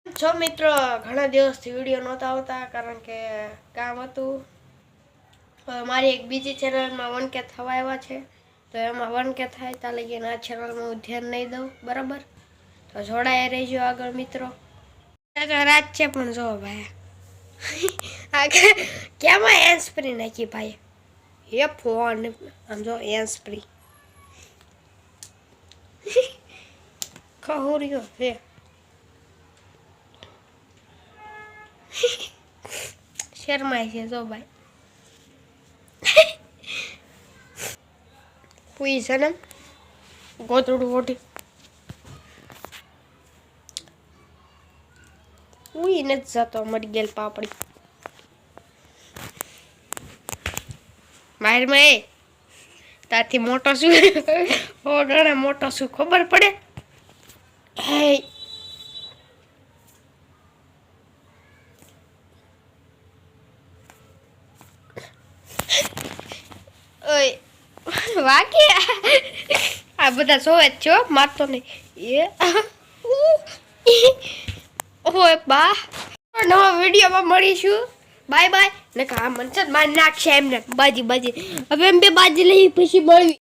છો મિત્રો, ઘણા દિવસથી વિડીયો નહોતા આવતા કારણ કે કામ હતું. મારી એક બીજી ચેનલમાં 1K થવા આવ્યા છે, તો એમાં 1K થાય ત્યાં લગીને આ ચેનલમાં હું ધ્યાન નહીં દઉં, બરાબર? તો જોડાયા રહેજો આગળ મિત્રો. રાત છે પણ જો ભાઈ આગળ કેમાં હેન્ડ સ્પ્રી નાખી ભાઈ, હે ફોન આમ જો હેન્ડ સ્પ્રી ખહુર્યો હે શર્માય છે જો ભાઈ. પૂઈ છે ને ગોતડું ઓઢી પૂઈ નથી જતો, મરી ગયેલ પાપડી મારમાં એ તારથી મોટો શું ઘણા મોટો શું ખબર પડે? હે ઓય વાકે આ બધા જોવે જ છો, મારતો નહીં એ ઓય બા. નવા વિડીયોમાં મળીશું. Bye bye. ને કા મન છે માર નાખશે એમને બાજી હવે એમ બે બાજી લઈ પછી મળવી.